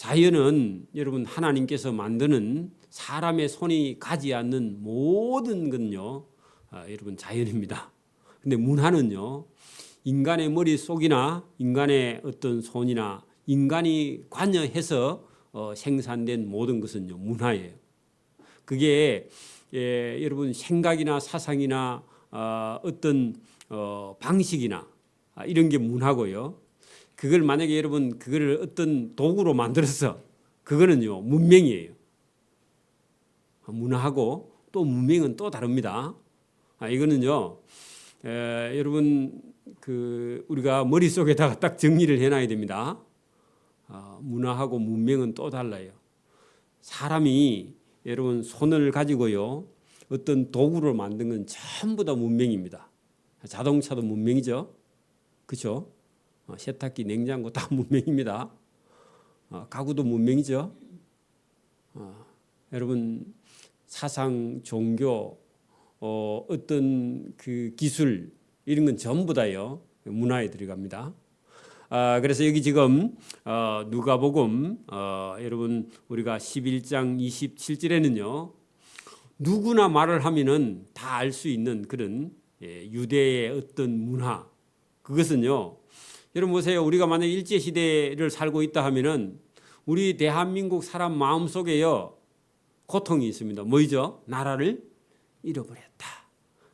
자연은 여러분 하나님께서 만드는 사람의 손이 가지 않는 모든 건요, 여러분 자연입니다. 근데 문화는요, 인간의 머릿속이나 인간의 어떤 손이나 인간이 관여해서 생산된 모든 것은요, 문화예요. 그게 여러분 생각이나 사상이나 어떤 방식이나 이런 게 문화고요. 그걸 만약에 여러분 그걸 어떤 도구로 만들어서 그거는요 문명이에요. 문화하고 또 문명은 또 다릅니다. 이거는요 여러분 그 우리가 머릿속에다가 딱 정리를 해놔야 됩니다. 문화하고 문명은 또 달라요. 사람이 여러분 손을 가지고요 어떤 도구를 만든 건 전부 다 문명입니다. 자동차도 문명이죠. 그렇죠? 세탁기, 냉장고 다 문명입니다. 가구도 문명이죠. 여러분 사상, 종교, 어떤 그 기술 이런 건 전부 다요 문화에 들어갑니다. 그래서 여기 지금 누가복음 여러분 우리가 11장 27절에는요 누구나 말을 하면은 다 알 수 있는 그런 유대의 어떤 문화 그것은요 여러분 보세요. 우리가 만약 일제 시대를 살고 있다 하면은 우리 대한민국 사람 마음속에요 고통이 있습니다. 뭐죠? 나라를 잃어버렸다.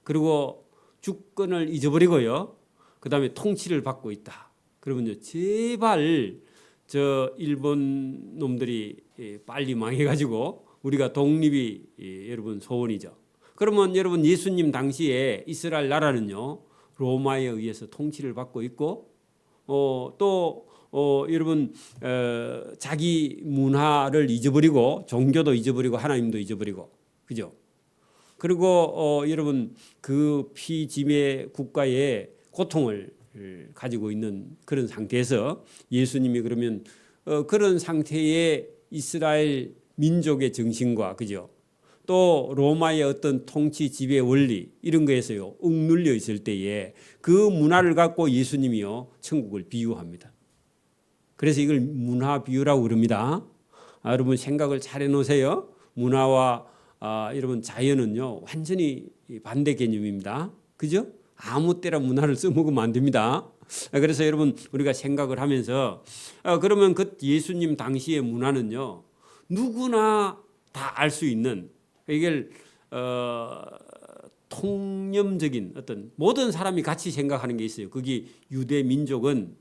그리고 주권을 잊어버리고요. 그다음에 통치를 받고 있다. 그러면요 제발 저 일본 놈들이 빨리 망해가지고 우리가 독립이 여러분 소원이죠. 그러면 여러분 예수님 당시에 이스라엘 나라는요 로마에 의해서 통치를 받고 있고 또 여러분 자기 문화를 잊어버리고 종교도 잊어버리고 하나님도 잊어버리고 그죠? 그리고 여러분 그 피짐의 국가의 고통을 가지고 있는 그런 상태에서 예수님이 그러면 그런 상태의 이스라엘 민족의 정신과 그죠? 또 로마의 어떤 통치 지배 원리 이런 거에서요 억눌려 있을 때에 그 문화를 갖고 예수님이요 천국을 비유합니다. 그래서 이걸 문화 비유라고 그럽니다. 여러분 생각을 잘 해놓으세요. 문화와 여러분 자연은요 완전히 반대 개념입니다. 그죠? 아무 때나 문화를 써먹으면 안 됩니다. 그래서 여러분 우리가 생각을 하면서 그러면 그 예수님 당시의 문화는요 누구나 다 알 수 있는 이걸 통념적인 어떤 모든 사람이 같이 생각하는 게 있어요. 거기 유대 민족은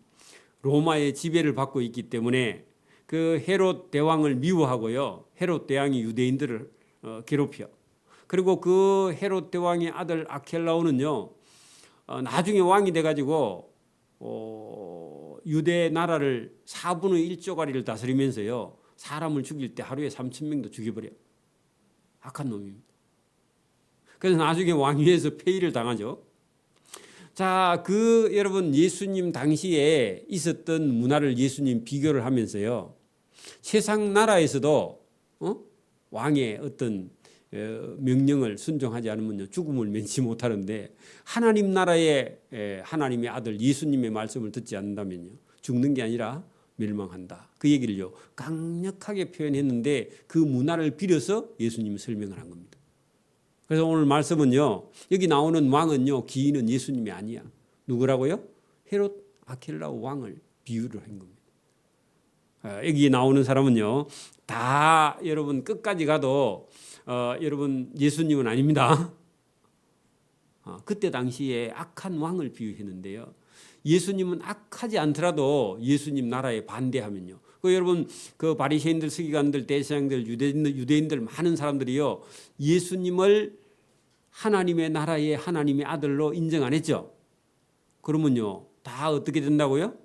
로마의 지배를 받고 있기 때문에 그 헤롯 대왕을 미워하고요. 헤롯 대왕이 유대인들을 괴롭혀. 그리고 그 헤롯 대왕의 아들 아켈라오는요. 나중에 왕이 돼가지고 유대 나라를 4분의 1조가리를 다스리면서요. 사람을 죽일 때 하루에 3,000명도 죽여버려. 악한 놈입니다. 그래서 나중에 왕위에서 폐위를 당하죠. 자, 그 여러분 예수님 당시에 있었던 문화를 예수님 비교를 하면서요. 세상 나라에서도 왕의 어떤 명령을 순종하지 않으면 죽음을 면치 못하는데 하나님 나라의 하나님의 아들 예수님의 말씀을 듣지 않는다면요. 죽는 게 아니라 멸망한다. 그 얘기를요 강력하게 표현했는데 그 문화를 빌어서 예수님이 설명을 한 겁니다. 그래서 오늘 말씀은요 여기 나오는 왕은요 기인은 예수님이 아니야. 누구라고요? 헤롯 아켈라오 왕을 비유를 한 겁니다. 여기 나오는 사람은요 다 여러분 끝까지 가도 여러분 예수님은 아닙니다. 그때 당시에 악한 왕을 비유했는데요. 예수님은 악하지 않더라도 예수님 나라에 반대하면요. 여러분 그 바리새인들, 서기관들, 대제사장들, 유대인들 많은 사람들이요 예수님을 하나님의 나라의 하나님의 아들로 인정 안 했죠. 그러면요 다 어떻게 된다고요?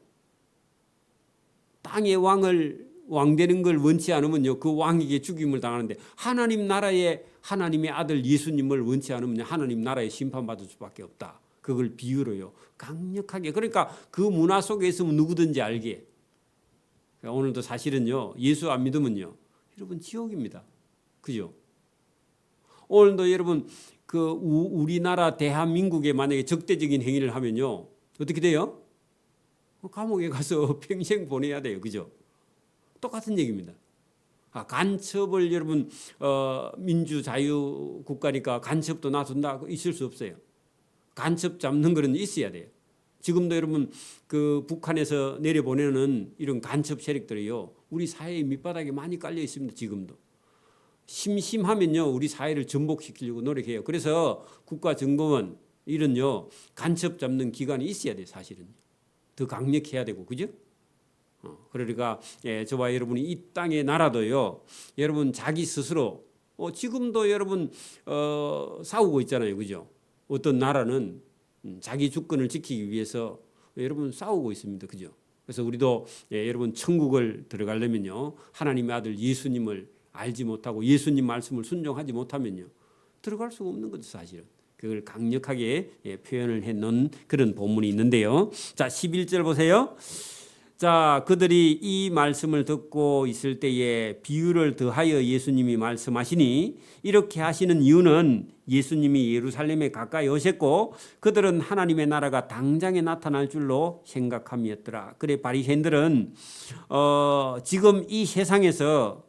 땅의 왕 되는 걸 원치 않으면요 그 왕에게 죽임을 당하는데 하나님 나라의 하나님의 아들 예수님을 원치 않으면 하나님 나라에 심판받을 수밖에 없다. 그걸 비유로요 강력하게. 그러니까 그 문화 속에 있으면 누구든지 알게. 오늘도 사실은요 예수 안 믿으면요 여러분 지옥입니다. 그죠? 오늘도 여러분 그 우리나라 대한민국에 만약에 적대적인 행위를 하면요 어떻게 돼요? 감옥에 가서 평생 보내야 돼요. 그죠? 똑같은 얘기입니다. 간첩을 여러분 민주자유 국가니까 간첩도 놔둔다 있을 수 없어요. 간첩 잡는 거는 있어야 돼요. 지금도 여러분 그 북한에서 내려보내는 이런 간첩 세력들이요 우리 사회의 밑바닥에 많이 깔려 있습니다. 지금도 심심하면요 우리 사회를 전복시키려고 노력해요. 그래서 국가정보원 이런요 간첩 잡는 기관이 있어야 돼요. 사실은 더 강력해야 되고 그죠? 그러니까 저와 여러분이 이 땅의 나라도요 여러분 자기 스스로 지금도 여러분 싸우고 있잖아요. 그죠? 어떤 나라는 자기 주권을 지키기 위해서 여러분 싸우고 있습니다. 그죠? 그래서 우리도 여러분 천국을 들어가려면요 하나님의 아들 예수님을 알지 못하고 예수님 말씀을 순종하지 못하면요 들어갈 수가 없는 거죠. 사실은 그걸 강력하게 표현을 해놓은 그런 본문이 있는데요. 자 11절 보세요. 자 그들이 이 말씀을 듣고 있을 때에 비유를 더하여 예수님이 말씀하시니 이렇게 하시는 이유는 예수님이 예루살렘에 가까이 오셨고 그들은 하나님의 나라가 당장에 나타날 줄로 생각함이었더라. 그래 바리새인들은 지금 이 세상에서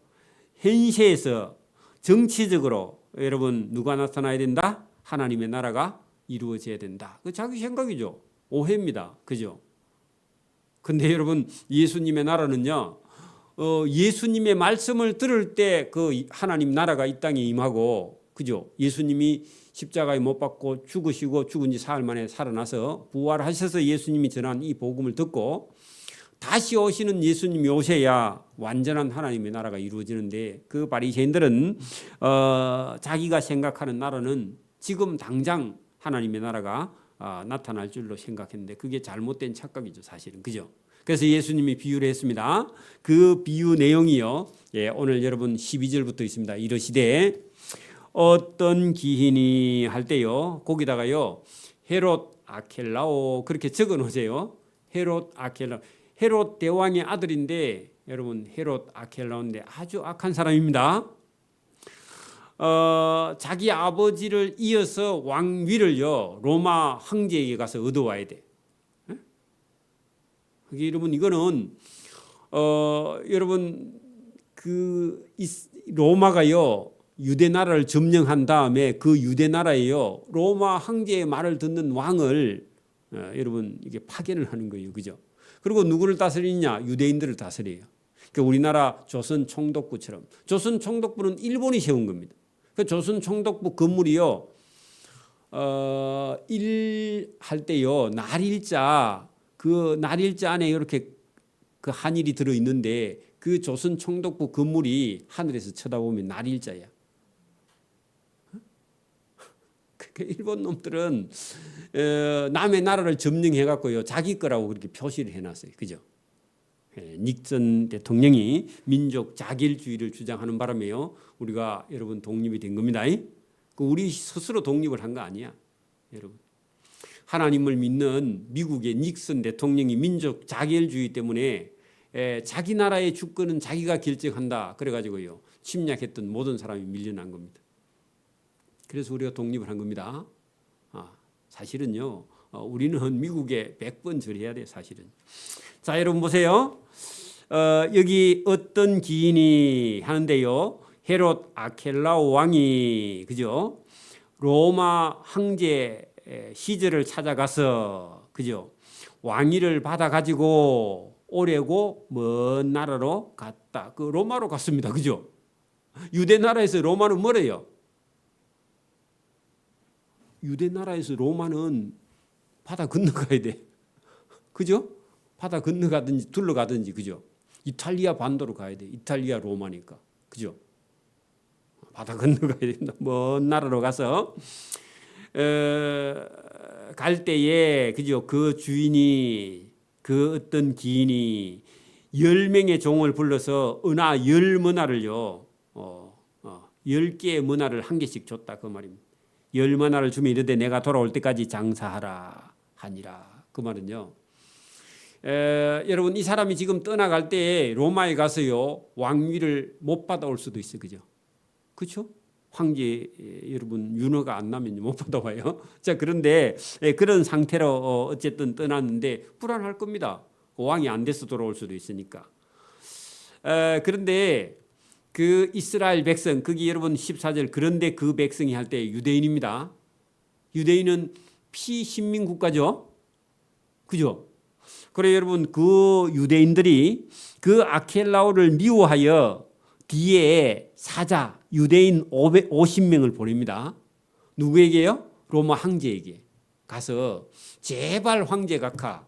현세에서 정치적으로 여러분 누가 나타나야 된다? 하나님의 나라가 이루어져야 된다. 그 자기 생각이죠. 오해입니다. 그죠? 근데 여러분 예수님의 나라는요 예수님의 말씀을 들을 때 그 하나님 나라가 이 땅에 임하고 그죠? 예수님이 십자가에 못 박고 죽으시고 죽은 지 사흘 만에 살아나서 부활하셔서 예수님이 전한 이 복음을 듣고 다시 오시는 예수님이 오셔야 완전한 하나님의 나라가 이루어지는데 그 바리새인들은 자기가 생각하는 나라는 지금 당장 하나님의 나라가 나타날 줄로 생각했는데 그게 잘못된 착각이죠. 사실은 그죠? 그래서 예수님이 비유를 했습니다. 그 비유 내용이요 오늘 여러분 12절부터 있습니다. 이르시되 어떤 기인이 할 때요 거기다가요 헤롯 아켈라오 그렇게 적어 놓으세요. 헤롯 아켈라오 헤롯 대왕의 아들인데 여러분 헤롯 아켈라오인데 아주 악한 사람입니다. 자기 아버지를 이어서 왕위를요 로마 황제에게 가서 얻어와야 돼. 그게 여러분 이거는 여러분 그 로마가요 유대 나라를 점령한 다음에 그 유대 나라에요 로마 황제의 말을 듣는 왕을 여러분 이게 파견을 하는 거예요. 그죠? 그리고 누구를 다스리냐? 유대인들을 다스려요. 그러니까 우리나라 조선 총독부처럼 조선 총독부는 일본이 세운 겁니다. 그 조선 총독부 건물이요 일할 때요 날일자 그 날일자 안에 이렇게 그 한일이 들어 있는데 그 조선 총독부 건물이 하늘에서 쳐다보면 날일자야. 그 일본 놈들은 남의 나라를 점령해 갖고요 자기 거라고 그렇게 표시를 해놨어요. 그죠? 닉슨 대통령이 민족 자결주의를 주장하는 바람에요 우리가 여러분 독립이 된 겁니다. 우리 스스로 독립을 한 거 아니야. 여러분 하나님을 믿는 미국의 닉슨 대통령이 민족 자결주의 때문에 자기 나라의 주권은 자기가 결정한다 그래가지고요 침략했던 모든 사람이 밀려난 겁니다. 그래서 우리가 독립을 한 겁니다. 사실은요 우리는 미국에 100번 절해야 돼요. 사실은. 자 여러분 보세요. 여기 어떤 기인이 하는데요 헤롯 아켈라오 왕이 그죠 로마 황제 시절을 찾아가서 그죠 왕위를 받아 가지고 오래고 먼 나라로 갔다. 그 로마로 갔습니다. 그죠? 유대 나라에서 로마는 멀어요. 유대 나라에서 로마는 바다 건너가야 돼. 그죠? 바다 건너가든지 둘러가든지 그죠? 이탈리아 반도로 가야 돼. 이탈리아 로마니까. 그죠? 바다 건너가야 됩니다. 먼 나라로 가서 갈 때에 그죠? 그 주인이 그 어떤 기인이 10명의 종을 불러서 은하 10머나를요 10개의 머나를 한 개씩 줬다 그 말입니다. 10머나를 주면 이르되 내가 돌아올 때까지 장사하라 하니라. 그 말은요 여러분 이 사람이 지금 떠나갈 때 로마에 가서요 왕위를 못 받아올 수도 있어요. 그죠? 그렇죠? 황제 여러분 윤허가 안 나면 못 받아와요. 자 그런데 그런 상태로 어쨌든 떠났는데 불안할 겁니다. 왕이 안 돼서 돌아올 수도 있으니까. 그런데 그 이스라엘 백성, 거기 여러분 14절, 그런데 그 백성이 할 때 유대인입니다. 유대인은 피신민 국가죠. 그죠? 그래 여러분, 그 유대인들이 그 아켈라오를 미워하여 뒤에 사자 유대인 50명을 보냅니다. 누구에게요? 로마 황제에게 가서 제발 황제 각하,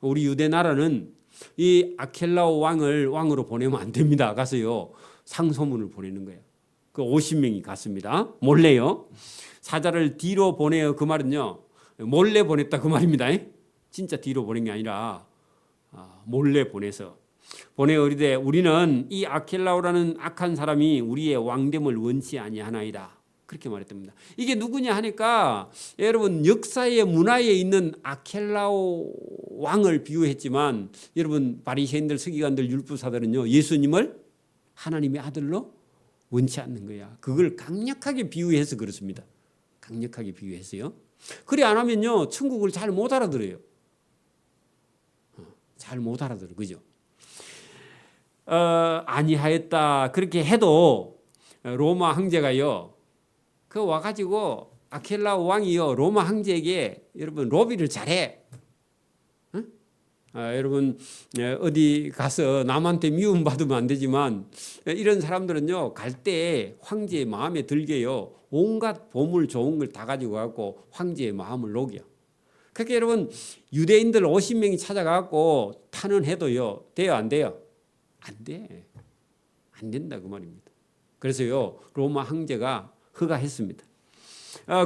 우리 유대 나라는 이 아켈라오 왕을 왕으로 보내면 안 됩니다. 가서요 상소문을 보내는 거예요. 그 50명이 갔습니다. 몰래요. 사자를 뒤로 보내요. 그 말은요 몰래 보냈다 그 말입니다. 진짜 뒤로 보낸 게 아니라 몰래 보내서 보내어리되 우리는 이 아켈라오라는 악한 사람이 우리의 왕됨을 원치 아니하나이다. 그렇게 말했답니다. 이게 누구냐 하니까 여러분 역사의 문화에 있는 아켈라오 왕을 비유했지만 여러분 바리새인들, 서기관들, 율법사들은요 예수님을 하나님의 아들로 원치 않는 거야. 그걸 강력하게 비유해서 그렇습니다. 강력하게 비유해서요. 그래 안 하면요 천국을 잘 못 알아들어요. 잘 못 알아들어. 그죠? 아니하였다. 그렇게 해도 로마 황제가요 그 와가지고 아켈라오 왕이요 로마 황제에게 여러분 로비를 잘해. 여러분 어디 가서 남한테 미움받으면 안 되지만 이런 사람들은요 갈 때 황제의 마음에 들게요 온갖 보물 좋은 걸 다 가지고 가고 황제의 마음을 녹여. 그렇게 여러분 유대인들 50명이 찾아가고 탄원해도요 돼요 안 돼요? 안 돼. 안 된다 그 말입니다. 그래서요 로마 황제가 허가했습니다.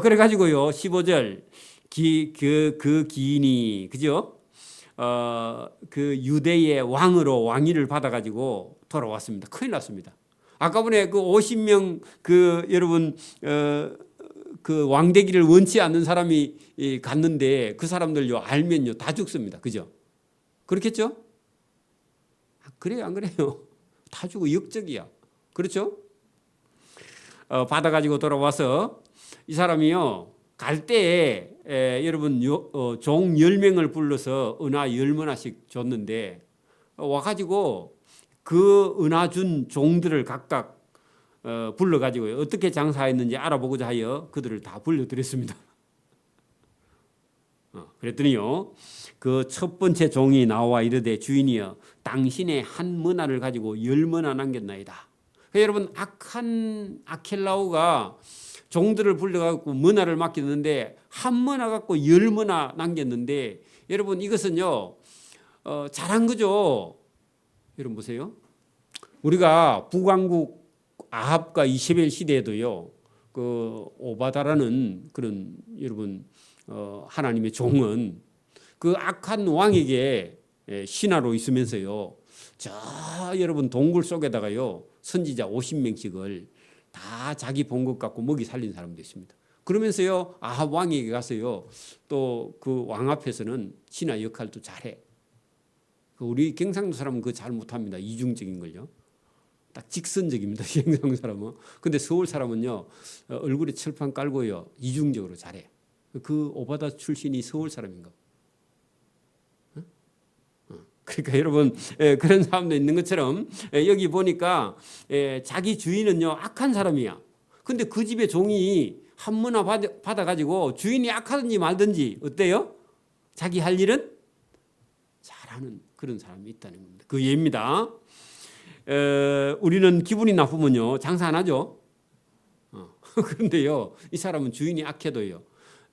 그래가지고요 15절 그 기인이 그죠? 그 유대의 왕으로 왕위를 받아가지고 돌아왔습니다. 큰일 났습니다. 아까 전에 그 50명 그 여러분 그 왕되기를 원치 않는 사람이 갔는데 그 사람들요 알면요 다 죽습니다. 그죠? 그렇겠죠? 그래요 안 그래요? 다 죽어 역적이야. 그렇죠? 받아가지고 돌아와서 이 사람이요 갈 때에 여러분 종 10명을 불러서 은하 10문화씩 줬는데 와가지고 그 은하 준 종들을 각각 불러가지고 어떻게 장사했는지 알아보고자 하여 그들을 다 불러드렸습니다. 그랬더니요 그 첫 번째 종이 나와 이르되 주인이여 당신의 한 문화를 가지고 10문화 남겼나이다. 여러분 악한 아켈라오가 종들을 불러갖고 문화를 맡겼는데 한 문화 갖고 10문화 남겼는데 여러분 이것은요 잘한 거죠. 여러분 보세요. 우리가 북왕국 아합과 이세벨 시대에도요 그 오바다라는 그런 여러분 하나님의 종은 그 악한 왕에게 신하로 있으면서요 저 여러분 동굴 속에다가요 선지자 50명씩을 다 자기 본 것 갖고 먹이 살린 사람도 있습니다. 그러면서요 아합 왕에게 가서요 또 그 왕 앞에서는 신하 역할도 잘해. 우리 경상도 사람은 그거 잘 못합니다. 이중적인 걸요. 딱 직선적입니다. 경상도 사람은. 근데 서울 사람은요 얼굴에 철판 깔고요 이중적으로 잘해. 그 오바다 출신이 서울 사람인가? 그러니까 여러분 그런 사람도 있는 것처럼 여기 보니까 자기 주인은요 악한 사람이야. 근데 그 집의 종이 한 문화 받아가지고 주인이 악하든지 말든지 어때요? 자기 할 일은 잘하는 그런 사람이 있다는 겁니다. 그 예입니다. 우리는 기분이 나쁘면요 장사 안 하죠. 그런데요 이 사람은 주인이 악해도요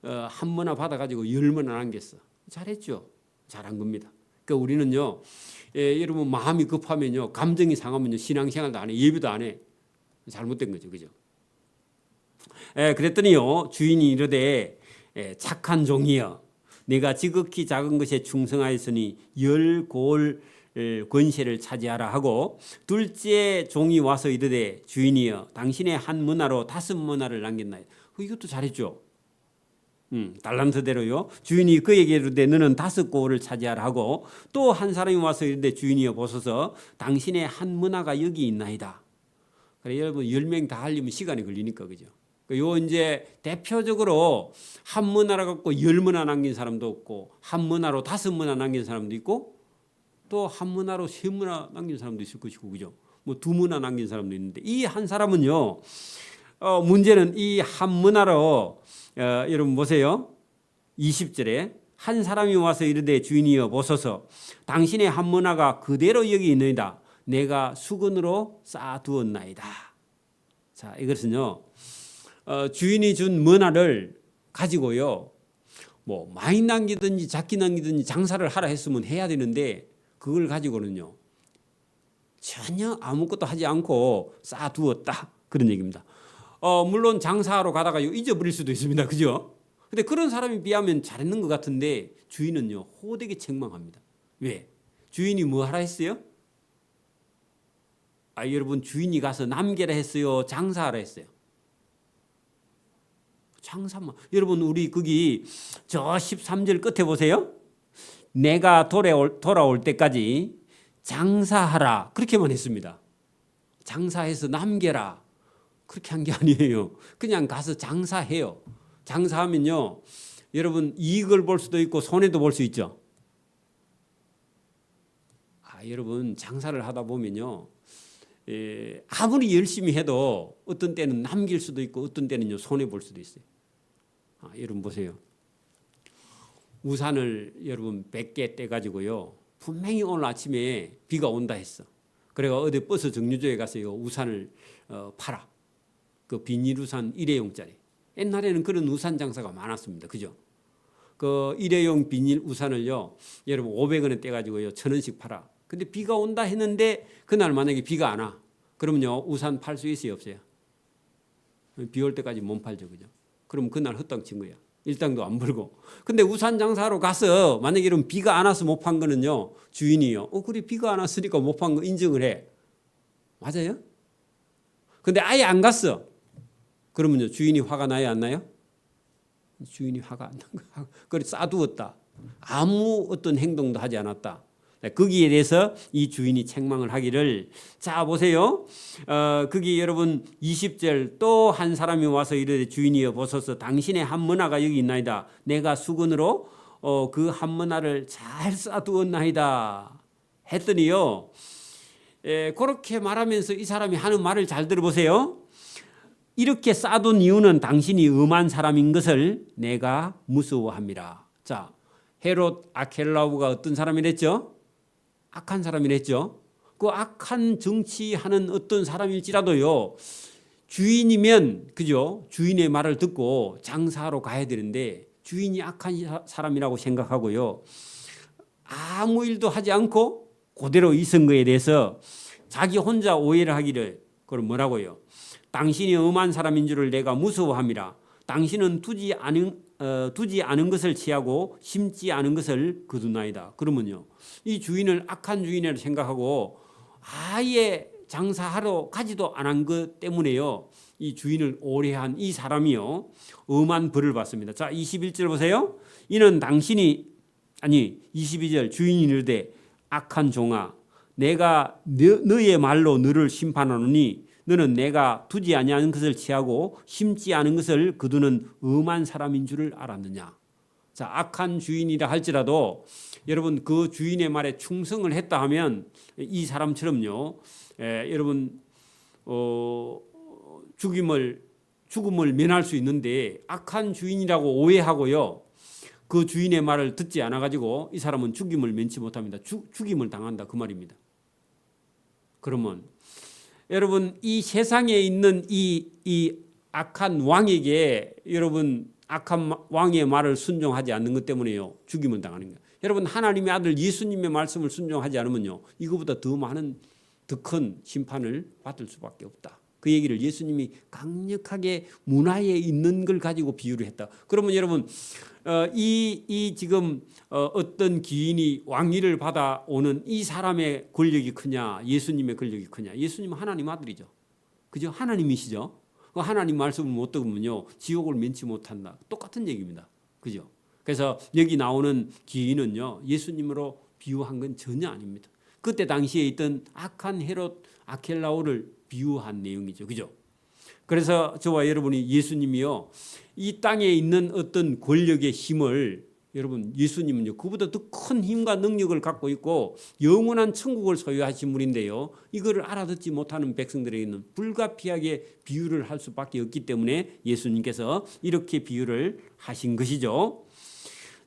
한 문화 받아가지고 10문화 남겼어. 잘했죠. 잘한 겁니다. 그러니까 우리는요 여러분 마음이 급하면요 감정이 상하면요 신앙생활도 안 해. 예배도 안 해. 잘못된 거죠. 그죠? 그랬더니요 주인이 이르되 착한 종이여 내가 지극히 작은 것에 충성하였으니 10골 권세를 차지하라 하고 둘째 종이 와서 이르되 주인이여 당신의 한 문화로 5문화를 남겼나이다. 이것도 잘했죠. 달란트대로요. 주인이 그에게 이르되 너는 5골을 차지하라 하고 또 한 사람이 와서 이르되 주인이여 보소서 당신의 한 문화가 여기 있나이다. 그래 여러분 10명 다 하려면 시간이 걸리니까 그죠. 요 이제 대표적으로 한 문화를 갖고 10문화 남긴 사람도 없고 한 문화로 5문화 남긴 사람도 있고 또 한 문화로 세 문화 남긴 사람도 있을 것이고, 그죠? 뭐 두 문화 남긴 사람도 있는데, 이 한 사람은요, 문제는 이 한 문화로, 여러분 보세요. 20절에 한 사람이 와서 이르되 주인이여 보소서 당신의 한 문화가 그대로 여기 있느니라 내가 수건으로 쌓아두었나이다. 자, 이것은요, 주인이 준 문화를 가지고요, 뭐 많이 남기든지 작게 남기든지 장사를 하라 했으면 해야 되는데, 그걸 가지고는요 전혀 아무것도 하지 않고 쌓아두었다, 그런 얘기입니다. 물론 장사하러 가다가 잊어버릴 수도 있습니다, 그죠? 근데 그런 사람에 비하면 잘했는 것 같은데, 주인은요 호되게 책망합니다. 왜? 주인이 뭐 하라 했어요? 여러분, 주인이 가서 남겨라 했어요, 장사하라 했어요? 장사만. 여러분, 우리 거기 저 13절 끝에 보세요. 내가 돌아올 때까지 장사하라, 그렇게만 했습니다. 장사해서 남겨라, 그렇게 한 게 아니에요. 그냥 가서 장사해요. 장사하면요, 여러분 이익을 볼 수도 있고 손해도 볼 수 있죠. 여러분, 장사를 하다 보면요, 아무리 열심히 해도 어떤 때는 남길 수도 있고 어떤 때는요 손해 볼 수도 있어요. 여러분 보세요. 우산을 여러분 100개 떼가지고요, 분명히 오늘 아침에 비가 온다 했어. 그래가 어디 버스 정류장에 가서요 우산을 팔아. 그 비닐 우산 일회용짜리. 옛날에는 그런 우산 장사가 많았습니다, 그죠? 그 일회용 비닐 우산을요 여러분 500원에 떼가지고요 1,000원씩 팔아. 근데 비가 온다 했는데 그날 만약에 비가 안 와, 그러면요 우산 팔 수 있어요, 없어요? 비 올 때까지 못 팔죠, 그죠? 그럼 그날 헛땅 친 거야. 일당도 안 벌고. 근데 우산 장사하러 가서 만약에 이런 비가 안 와서 못 판 거는요, 주인이요, 그래 비가 안 왔으니까 못 판 거 인정을 해. 맞아요? 근데 아예 안 갔어. 그러면요 주인이 화가 나요, 안 나요? 주인이 화가 안 난 거야. 그래 쌓아두었다. 아무 어떤 행동도 하지 않았다. 거기에 대해서 이 주인이 책망을 하기를, 자 보세요. 거기 여러분 20절 또 한 사람이 와서 이르되 주인이여 보소서 당신의 한 문화가 여기 있나이다. 내가 수건으로 그 한 문화를 잘 쌓아두었나이다 했더니요, 그렇게 말하면서 이 사람이 하는 말을 잘 들어보세요. 이렇게 쌓아둔 이유는 당신이 엄한 사람인 것을 내가 무서워합니다. 자, 헤롯 아켈라우가 어떤 사람이랬죠? 악한 사람이랬죠. 그 악한 정치하는 어떤 사람일지라도요, 주인이면, 그죠? 주인의 말을 듣고 장사하러 가야 되는데, 주인이 악한 사람이라고 생각하고요, 아무 일도 하지 않고 그대로 있은 거에 대해서 자기 혼자 오해를 하기를, 그걸 뭐라고요? 당신이 엄한 사람인 줄을 내가 무서워함이라. 당신은 두지 않은 것을 취하고 심지 않은 것을 거두나이다. 그러면요, 이 주인을 악한 주인이라고 생각하고 아예 장사하러 가지도 않은 것 때문에요, 이 주인을 오래한 이 사람이요 엄한 벌을 받습니다. 자, 21절 보세요. 이는 당신이 22절 주인이 이르되 악한 종아 내가 너의 말로 너를 심판하노니 너는 내가 두지 아니하는 것을 취하고 심지 않은 것을 거두는 엄한 사람인 줄을 알았느냐. 자, 악한 주인이라 할지라도 여러분 그 주인의 말에 충성을 했다 하면 이 사람처럼요, 여러분 죽음을 면할 수 있는데, 악한 주인이라고 오해하고요 그 주인의 말을 듣지 않아 가지고 이 사람은 죽임을 면치 못합니다. 죽임을 당한다, 그 말입니다. 그러면 여러분 이 세상에 있는 이 악한 왕에게 여러분 악한 왕의 말을 순종하지 않는 것 때문에요 죽임을 당하는 거예요. 여러분 하나님의 아들 예수님의 말씀을 순종하지 않으면요 이거보다 더 많은 더 큰 심판을 받을 수밖에 없다. 그 얘기를 예수님이 강력하게 문화에 있는 걸 가지고 비유를 했다. 그러면 여러분 이 지금 어떤 기인이 왕위를 받아오는 이 사람의 권력이 크냐 예수님의 권력이 크냐? 예수님은 하나님 아들이죠. 그죠? 하나님이시죠. 하나님 말씀을 못 들으면요 지옥을 면치 못한다. 똑같은 얘기입니다. 그죠? 그래서 여기 나오는 기인은요 예수님으로 비유한 건 전혀 아닙니다. 그때 당시에 있던 악한 헤롯 아켈라오를 비유한 내용이죠. 그죠? 그래서 저와 여러분이 예수님이요 이 땅에 있는 어떤 권력의 힘을 여러분 예수님은요 그보다 더 큰 힘과 능력을 갖고 있고 영원한 천국을 소유하신 분인데요. 이거를 알아듣지 못하는 백성들에게는 불가피하게 비유를 할 수밖에 없기 때문에 예수님께서 이렇게 비유를 하신 것이죠.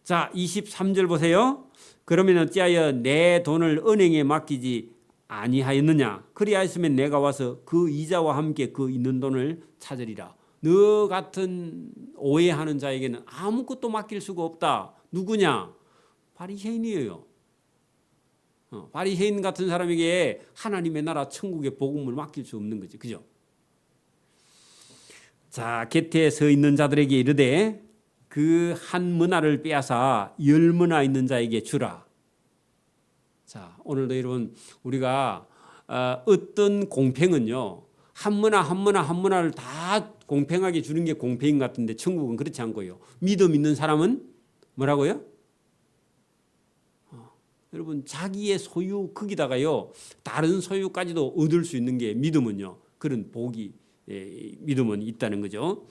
자, 23절 보세요. 그러면 어찌하여 내 돈을 은행에 맡기지 아니하였느냐? 그리하였으면 내가 와서 그 이자와 함께 그 있는 돈을 찾으리라. 너 같은 오해하는 자에게는 아무것도 맡길 수가 없다. 누구냐? 바리새인이에요. 바리새인 같은 사람에게 하나님의 나라 천국의 복음을 맡길 수 없는 거죠. 그죠? 자, 곁에 서 있는 자들에게 이르되 그 한 머나를 빼앗아 10머나 있는 자에게 주라. 자, 오늘도 여러분 우리가 어떤 공평은요. 한 머나를 다 공평하게 주는 게 공평인 것 같은데 천국은 그렇지 않고요. 믿음 있는 사람은 뭐라고요? 여러분 자기의 소유 거기다가요 다른 소유까지도 얻을 수 있는 게 믿음은요. 그런 복이 믿음은 있다는 거죠.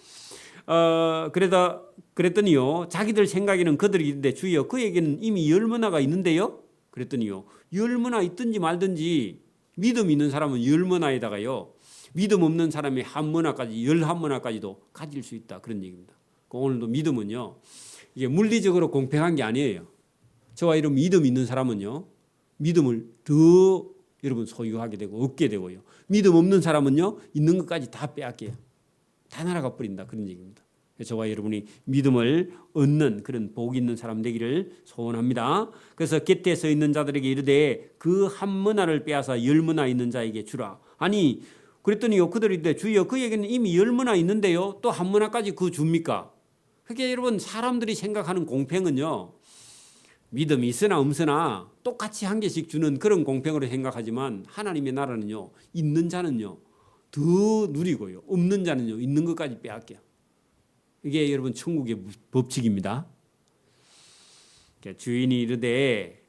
그랬더니요 자기들 생각에는 그들이 있는데 주여 그에게는 이미 10머나가 있는데요. 그랬더니요 10머나 있든지 말든지 믿음 있는 사람은 10머나에다가요 믿음 없는 사람이 1머나까지 11머나까지도 가질 수 있다 그런 얘기입니다. 오늘도 믿음은요 이게 물리적으로 공평한 게 아니에요. 저와 이런 믿음 있는 사람은요 믿음을 더 여러분 소유하게 되고 얻게 되고요. 믿음 없는 사람은요 있는 것까지 다 빼앗겨요. 다 날아가 버린다 그런 얘기입니다. 저와 여러분이 믿음을 얻는 그런 복 있는 사람 되기를 소원합니다. 그래서 곁에 서 있는 자들에게 이르되 그 1머나를 빼앗아 10머나 있는 자에게 주라. 아니 그랬더니요 그들이 이르되 주여 그에게는 이미 10머나 있는데요 또 1머나까지 그 줍니까? 그게 여러분 사람들이 생각하는 공평은요 믿음이 있으나 없으나 똑같이 한 개씩 주는 그런 공평으로 생각하지만 하나님의 나라는요 있는 자는요 더 누리고요 없는 자는요 있는 것까지 빼앗겨요. 이게 여러분 천국의 법칙입니다. 주인이 이르되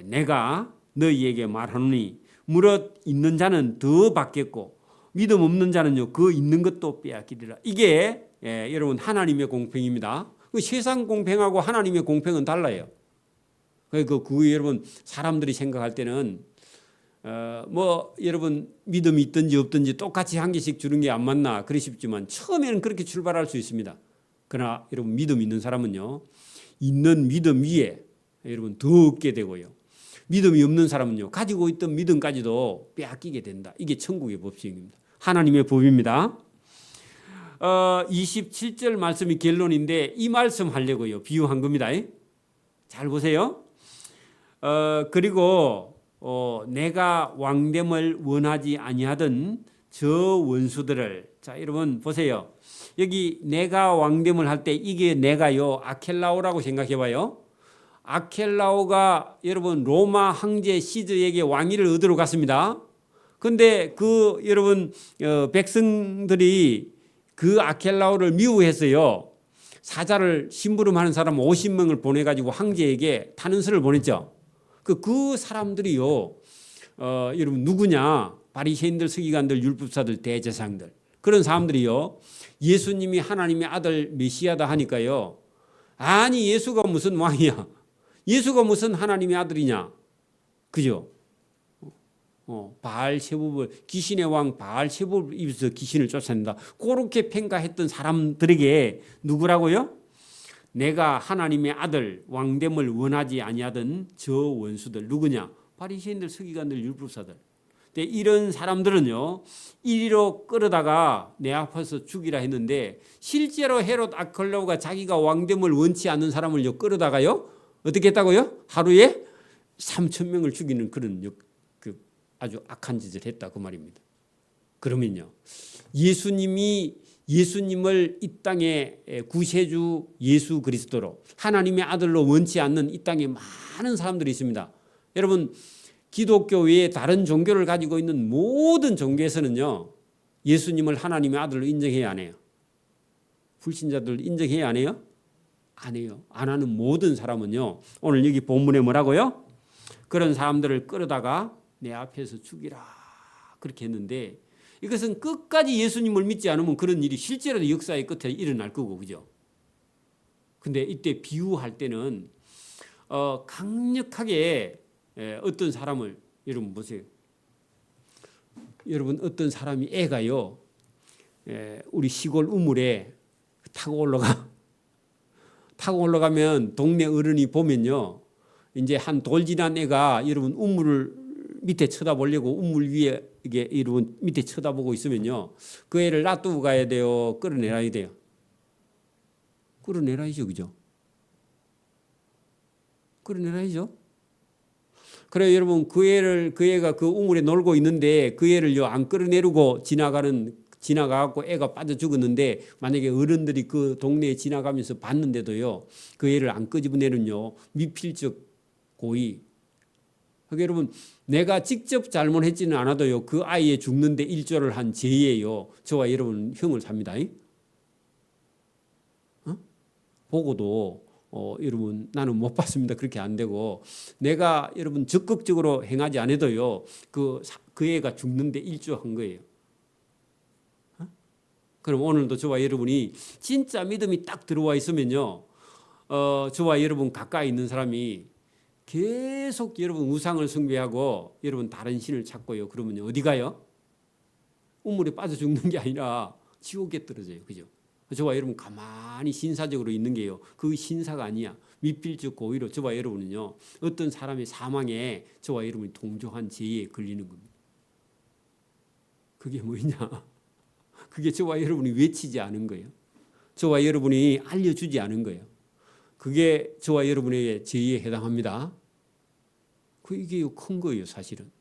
내가 너희에게 말하노니 무릇 있는 자는 더 받겠고 믿음 없는 자는요 그 있는 것도 빼앗기리라. 이게 여러분 하나님의 공평입니다. 세상 공평하고 하나님의 공평은 달라요. 그 여러분 사람들이 생각할 때는 여러분 믿음이 있든지 없든지 똑같이 한 개씩 주는 게 안 맞나 그러십지만 처음에는 그렇게 출발할 수 있습니다. 그러나 여러분 믿음 있는 사람은요 있는 믿음 위에 여러분 더 얻게 되고요. 믿음이 없는 사람은요 가지고 있던 믿음까지도 빼앗기게 된다. 이게 천국의 법칙입니다. 하나님의 법입니다. 27절 말씀이 결론인데 이 말씀 하려고요 비유한 겁니다. 잘 보세요. 그리고 내가 왕됨을 원하지 아니하던 저 원수들을 자 여러분 보세요. 여기 내가 왕됨을 할 때 이게 내가요 아켈라오라고 생각해 봐요. 아켈라오가 여러분 로마 황제 시저에게 왕위를 얻으러 갔습니다. 근데 그 여러분 백성들이 그 아켈라오를 미워했어요. 사자를 심부름하는 사람 50명을 보내가지고 황제에게 탄원서를 보냈죠. 그 사람들이요 여러분 누구냐? 바리새인들, 서기관들, 율법사들, 대제사장들 그런 사람들이요 예수님이 하나님의 아들 메시아다 하니까요 아니 예수가 무슨 왕이야? 예수가 무슨 하나님의 아들이냐? 그죠? 바알세불을 귀신의 왕 바알세불 입에서 귀신을 쫓아낸다. 그렇게 평가했던 사람들에게 누구라고요? 내가 하나님의 아들 왕됨을 원하지 아니하던 저 원수들 누구냐? 바리새인들, 서기관들, 율법사들. 근데 이런 사람들은요 이리로 끌어다가 내 앞에서 죽이라 했는데 실제로 헤롯 아켈라오가 자기가 왕됨을 원치 않는 사람을요 끌어다가요 어떻게 했다고요? 하루에 3,000명을 죽이는 그런 아주 악한 짓을 했다 그 말입니다. 그러면요 예수님을 이 땅에 구세주 예수 그리스도로 하나님의 아들로 원치 않는 이 땅에 많은 사람들이 있습니다. 여러분 기독교 외에 다른 종교를 가지고 있는 모든 종교에서는요 예수님을 하나님의 아들로 인정해야 안 해요? 불신자들 인정해야 안 해요? 안 해요. 안 하는 모든 사람은요 오늘 여기 본문에 뭐라고요? 그런 사람들을 끌어다가 내 앞에서 죽이라 그렇게 했는데 이것은 끝까지 예수님을 믿지 않으면 그런 일이 실제로 역사의 끝에 일어날 거고 그죠? 근데 이때 비유할 때는 강력하게 어떤 사람을 여러분 보세요. 여러분 어떤 사람이 애가요. 우리 시골 우물에 타고 올라가면 동네 어른이 보면요. 이제 한 돌 지난 애가 여러분 우물을 밑에 쳐다보려고 우물 위에 이게 여러분 밑에 쳐다보고 있으면요. 그 애를 놔두고 가야 돼요. 끌어내야 돼요. 끌어내야죠, 그죠? 끌어내야죠. 그래 여러분 그 애가 그 우물에 놀고 있는데 그 애를요 안 끌어내리고 지나가고 애가 빠져 죽었는데 만약에 어른들이 그 동네에 지나가면서 봤는데도요 그 애를 안 끄집어내는요 미필적 고의. 그러니까 여러분 내가 직접 잘못했지는 않아도요 그 아이의 죽는데 일조를 한 죄예요. 저와 여러분 형을 삽니다. 보고도 여러분 나는 못 봤습니다. 그렇게 안 되고 내가 여러분 적극적으로 행하지 않아도요 그 애가 죽는데 일조한 거예요. 그럼 오늘도 저와 여러분이 진짜 믿음이 딱 들어와 있으면요 저와 여러분 가까이 있는 사람이 계속 여러분 우상을 숭배하고 여러분 다른 신을 찾고요. 그러면 어디 가요? 우물에 빠져 죽는 게 아니라 지옥에 떨어져요. 그죠? 저와 여러분 가만히 신사적으로 있는 게요. 그 신사가 아니야. 미필적 고의로 저와 여러분은요. 어떤 사람의 사망에 저와 여러분이 동조한 죄에 걸리는 겁니다. 그게 뭐냐? 그게 저와 여러분이 외치지 않은 거예요. 저와 여러분이 알려주지 않은 거예요. 그게 저와 여러분의 죄에 해당합니다. 이게 큰 거예요, 사실은.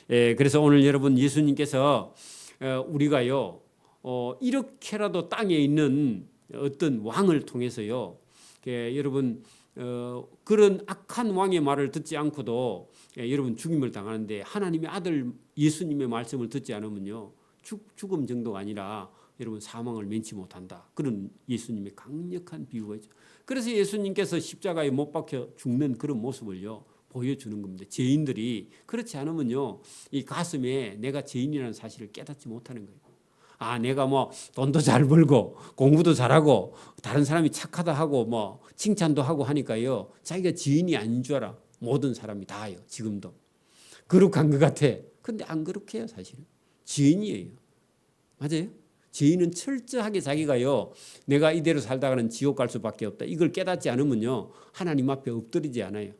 그래서 오늘 여러분 예수님께서 우리가요, 이렇게라도 땅에 있는 어떤 왕을 통해서요, 여러분 그런 악한 왕의 말을 듣지 않고도 여러분 죽임을 당하는데 하나님의 아들 예수님의 말씀을 듣지 않으면요, 죽음 정도가 아니라 여러분 사망을 면치 못한다. 그런 예수님의 강력한 비유가 있죠. 그래서 예수님께서 십자가에 못 박혀 죽는 그런 모습을요 보여주는 겁니다. 죄인들이 그렇지 않으면요 이 가슴에 내가 죄인이라는 사실을 깨닫지 못하는 거예요. 아 내가 뭐 돈도 잘 벌고 공부도 잘하고 다른 사람이 착하다 하고 뭐 칭찬도 하고 하니까요 자기가 죄인이 아닌 줄 알아. 모든 사람이 다요. 지금도 거룩한 것 같아. 근데 안 거룩해요. 사실은 죄인이에요. 맞아요? 죄인은 철저하게 자기가요 내가 이대로 살다가는 지옥 갈 수밖에 없다. 이걸 깨닫지 않으면요 하나님 앞에 엎드리지 않아요.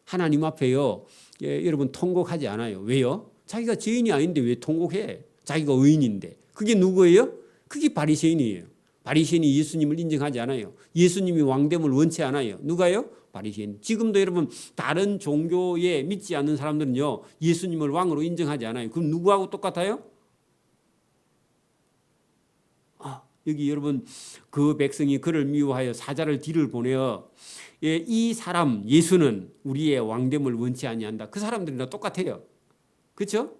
하나님 앞에요 여러분 통곡하지 않아요. 왜요? 자기가 죄인이 아닌데 왜 통곡해? 자기가 의인인데. 그게 누구예요? 그게 바리새인이에요. 바리새인이 예수님을 인정하지 않아요. 예수님이 왕됨을 원치 않아요. 누가요? 바리새인. 지금도 여러분 다른 종교에 믿지 않는 사람들은요 예수님을 왕으로 인정하지 않아요. 그럼 누구하고 똑같아요? 여기 여러분 그 백성이 그를 미워하여 사자를 뒤를 보내어 이 사람 예수는 우리의 왕됨을 원치 아니한다. 그 사람들이랑 똑같아요. 그렇죠?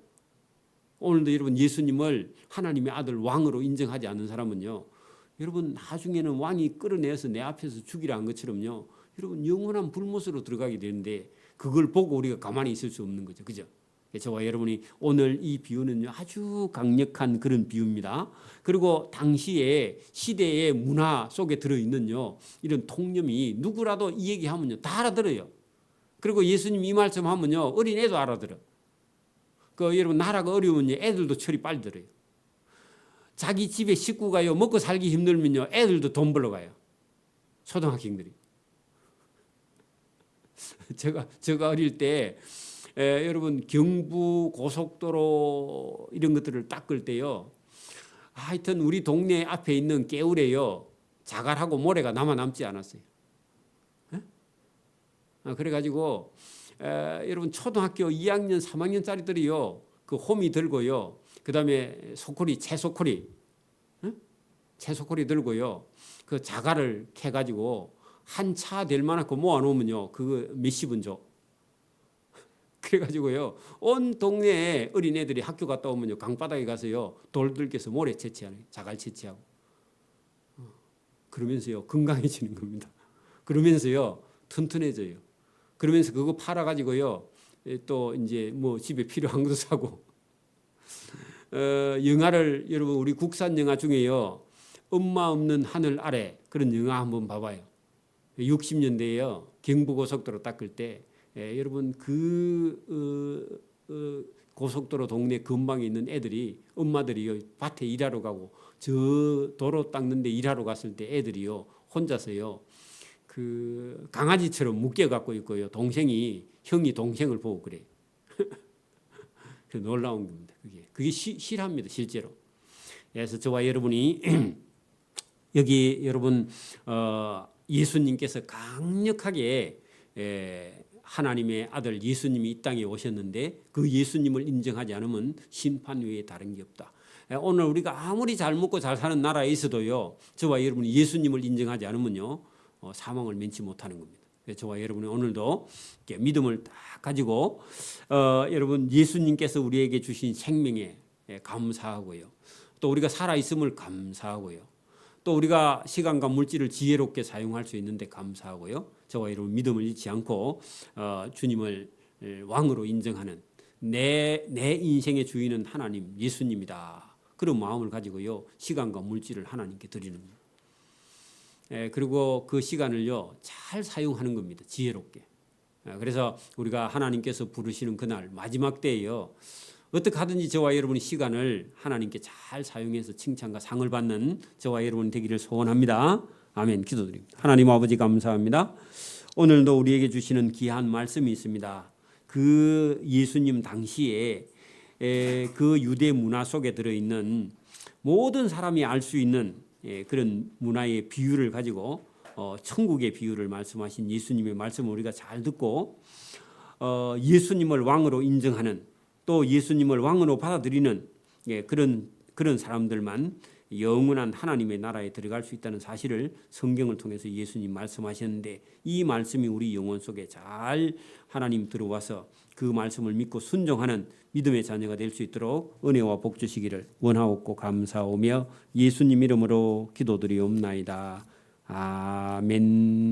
오늘도 여러분 예수님을 하나님의 아들 왕으로 인정하지 않는 사람은요. 여러분 나중에는 왕이 끌어내서 내 앞에서 죽이라 한 것처럼요. 여러분 영원한 불못으로 들어가게 되는데 그걸 보고 우리가 가만히 있을 수 없는 거죠. 그죠? 저와 여러분이 오늘 이 비유는 아주 강력한 그런 비유입니다. 그리고 당시에 시대의 문화 속에 들어있는요 이런 통념이 누구라도 이 얘기하면요 다 알아들어요. 그리고 예수님 이 말씀 하면요 어린애도 알아들어. 여러분 나라가 어려우면 애들도 철이 빨리 들어요. 자기 집에 식구가요 먹고 살기 힘들면요 애들도 돈 벌러 가요. 초등학생들이. 제가 어릴 때 여러분 경부 고속도로 이런 것들을 닦을 때요. 하여튼 우리 동네 앞에 있는 개울에요. 자갈하고 모래가 남지 않았어요. 그래가지고 여러분 초등학교 2학년 3학년짜리들이요. 그 호미 들고요. 그다음에 채소코리 들고요. 그 자갈을 캐가지고 한 차 될 만큼 모아놓으면요. 그거 몇십원 줘. 그래가지고요 온 동네에 어린애들이 학교 갔다 오면요 강바닥에 가서요 돌들 깨서 모래 채취하는 자갈 채취하고 그러면서요 건강해지는 겁니다. 그러면서요 튼튼해져요. 그러면서 그거 팔아가지고요 또 이제 뭐 집에 필요한 것도 사고 영화를 여러분 우리 국산 영화 중에요 엄마 없는 하늘 아래 그런 영화 한번 봐봐요. 60년대에요. 경부고속도로 닦을 때 여러분 고속도로 동네 근방에 있는 애들이 엄마들이 밭에 일하러 가고 저 도로 닦는데 일하러 갔을 때 애들이요 혼자서요 그 강아지처럼 묶여 갖고 있고요 형이 동생을 보고 그래. 그 놀라운 겁니다. 그게 실합니다 실제로. 그래서 저와 여러분이 여기 여러분 예수님께서 강력하게 하나님의 아들 예수님이 이 땅에 오셨는데 그 예수님을 인정하지 않으면 심판 외에 다른 게 없다. 오늘 우리가 아무리 잘 먹고 잘 사는 나라에 있어도요 저와 여러분이 예수님을 인정하지 않으면요 사망을 면치 못하는 겁니다. 저와 여러분이 오늘도 믿음을 딱 가지고 여러분 예수님께서 우리에게 주신 생명에 감사하고요. 또 우리가 살아있음을 감사하고요. 또 우리가 시간과 물질을 지혜롭게 사용할 수 있는데 감사하고요. 저와 여러분 믿음을 잃지 않고 주님을 왕으로 인정하는 내 인생의 주인은 하나님 예수님이다. 그런 마음을 가지고요. 시간과 물질을 하나님께 드리는 겁니다. 그리고 그 시간을요. 잘 사용하는 겁니다. 지혜롭게. 그래서 우리가 하나님께서 부르시는 그날 마지막 때에요. 어떻게 하든지 저와 여러분의 시간을 하나님께 잘 사용해서 칭찬과 상을 받는 저와 여러분 되기를 소원합니다. 아멘. 기도드립니다. 하나님 아버지 감사합니다. 오늘도 우리에게 주시는 귀한 말씀이 있습니다. 그 예수님 당시에 그 유대 문화 속에 들어있는 모든 사람이 알 수 있는 그런 문화의 비유를 가지고 천국의 비유를 말씀하신 예수님의 말씀을 우리가 잘 듣고 예수님을 왕으로 인정하는 또 예수님을 왕으로 받아들이는 그런 사람들만 영원한 하나님의 나라에 들어갈 수 있다는 사실을 성경을 통해서 예수님 말씀하셨는데 이 말씀이 우리 영혼 속에 잘 하나님 들어와서 그 말씀을 믿고 순종하는 믿음의 자녀가 될 수 있도록 은혜와 복 주시기를 원하옵고 감사하오며 예수님 이름으로 기도드리옵나이다. 아멘.